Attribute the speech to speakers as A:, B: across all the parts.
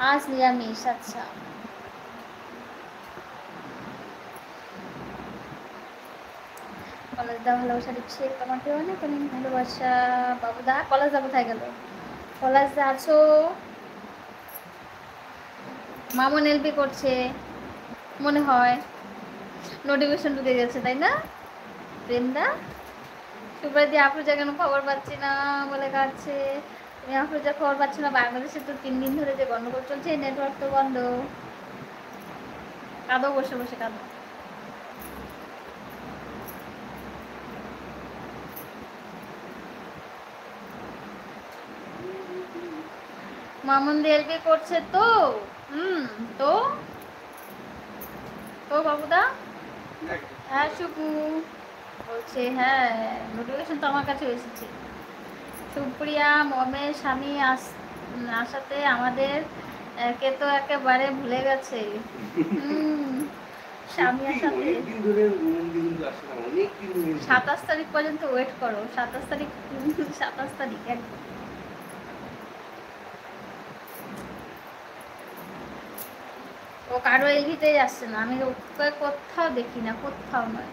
A: আজ নিরামিষ। আচ্ছা, কলেজদা ভালোবাসা দিচ্ছে তোমাকে, অনেক অনেক ভালোবাসা। বাবুদা, কলেজদা কোথায় গেল? কলেজদা আছো? মামন এলপি করছে মনে হয়, নোটিফিকেশন ঢুকে গেছে তাই না? প্রেমদা, সুপ্রীতি আফরোজা কেন খবর পাচ্ছি না বলে কাটছে। তুমি আফরোজার খবর পাচ্ছ না? বাংলাদেশে তো 3 দিন ধরে যে গন্ডগোল চলছে, নেটওয়ার্ক তো বন্ধ। কাঁদো, বসে বসে কাঁদো। মামুন এলপি করছে তো। তো তো বাবুদা, হ্যাঁ সুপু বলছে, হ্যাঁ নোটিফিকেশন তো আমার কাছে এসেছে। সুপ্রিয়া মমের স্বামী আসাতে আমাদের কে তো একেবারে ভুলে গেছে। স্বামী আসাতে 27 তারিখ পর্যন্ত ওয়েট করো। 27 তারিখ, 27 তারিখ একদম। ও কারো এলভিতেই আসছে না, আমি ওকে কোথাও দেখি না, কোথাও নয়।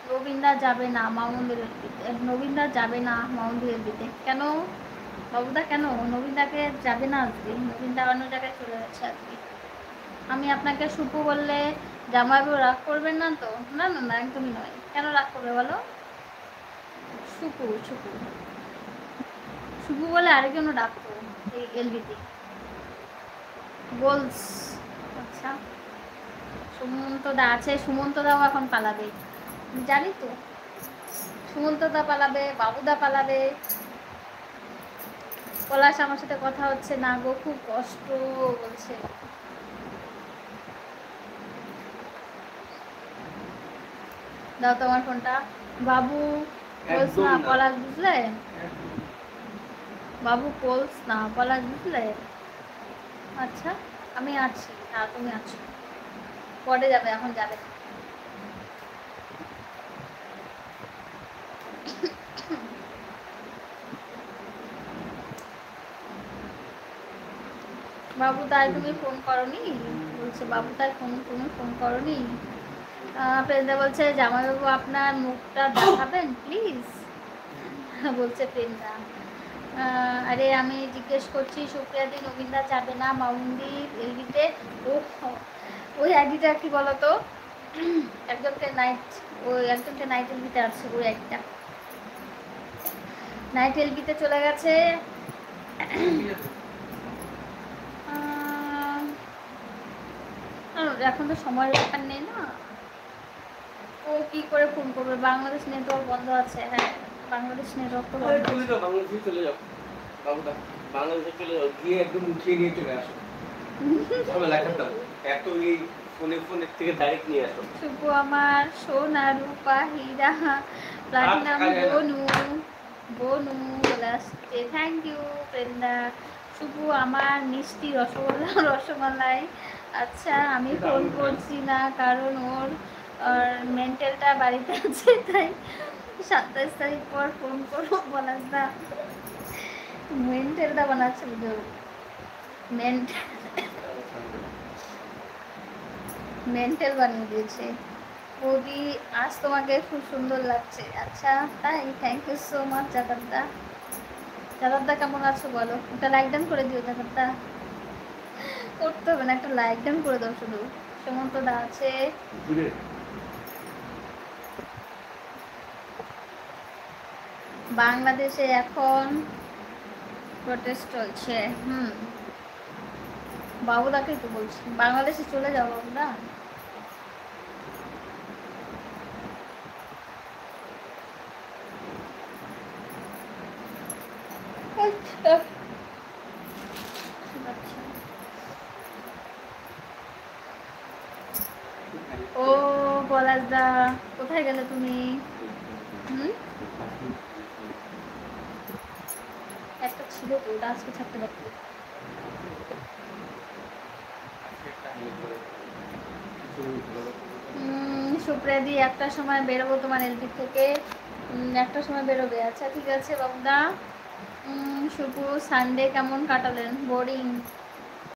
A: নবীনদা যাবে না মামুনদের এলভিতে, নবীনদা যাবে না মামুনদের এলভিতে। কেন বাবুদা, কেন নবীনদাকে যাবে না আজকে? নবীনদা অন্য জায়গায় চলে যাচ্ছে আজকে। আমি আপনাকে সুপু বললে জামাইবাবু রাগ করবেন না তো? না না না, একদমই নয়। কেন রাগ করবে বলো? সুপু সুপু সুপু বলে আরেকজনও ডাকতো এই এলবিতে, গোলস। আচ্ছা, সুমন্ত দা আছে, সুমন্ত দাও এখন পালাবে জানি তো। সুমন্ত দা পালাবে, বাবুদা পালাবে। পলাশ আমার সাথে কথা হচ্ছে না গো, খুব কষ্ট বলছে। দাও তোমার ফোনটা। বাবু বলছ না পলাশ, বুঝলে? বাবু বলছ না পলাশ, বুঝলে? আচ্ছা, আমি আছি। হ্যাঁ তুমি আছো, পরে যাবে, এখন যাবে। বাবু তাই তুমি ফোন করনি বলছে, বাবু তাই তুমি ফোন করনি। প্রেন্দা বলছে জামাইবাবু আপনার মুখটা দেখাবেন প্লিজ, বলছে প্রেন্দা। আরে আমি জিজ্ঞেস করছি সুপ্রিয়াদি নবীনদা যাবে না মাউন্দির এলবিতে? ও ওই আইডিটা কি বলতো, একজনকে নাইট, ওই একজনকে নাইট এলবিতে আছে, ওই একটা নাইট এলবিতে চলে গেছে। এখন তো সময়ের ব্যাপার নেই না, ও কি করে ফোন করবে? বাংলাদেশ নেটওয়ার্ক বন্ধ আছে। হ্যাঁ, বাংলাদেশ নেটওয়ার্ক তো বন্ধ আছে।
B: বাংলাদেশে চলে যাও বাবুদা, বাংলাদেশে চলে যাও, গিয়ে একদম উঠিয়ে নিয়ে চলে আসো। ঝামেলা খাতাম, এত এই ফোনের থেকে ডাইরেক্ট নিয়ে আসো।
A: শুভ আমার সোনা রূপা হীরা প্লাটিনাম বনু বনু বলে আসছে। Thank you প্রেন্দা। শুভ আমার মিষ্টি রসগোল্লা রসমালাই। আচ্ছা, আমি ফোন করছি না কারণ ওর মেন্টালটা বাড়িতে আছে, তাই 27 তারিখ পর ফোন করবো। বলাস না, মেন্টালটা বানাচ্ছে বুঝো, মেন্টাল বানিয়ে দিয়েছে। বৌদি আজ তোমাকে খুব সুন্দর লাগছে। আচ্ছা তাই, থ্যাংক ইউ সো মাচ। জাকাতদা, জাকাতদা কেমন আছো বলো? একটা লাইক ডান করে দিও জাকাতদা। করতে হবে না, একটা লাইক ডান করে দাও শুধু। সুমন্ত দা আছে। বাংলাদেশে এখন প্রটেস্ট চলছে। বাবুদাকেই তো বলছি, বাংলাদেশে চলে যাও বাবুদা। ও পলাশদা, কোথায় গেলে তুমি? একটা ছিল তো, ওটা আজকে ছাড়তে পারতো। সুপ্রিয়াদি একটার সময় বেরোবো তোমার এলপি থেকে, একটার সময় বেরোবে। আচ্ছা ঠিক আছে বাবুদা। শুভু সানডে কেমন কাটালেন? বোরিং।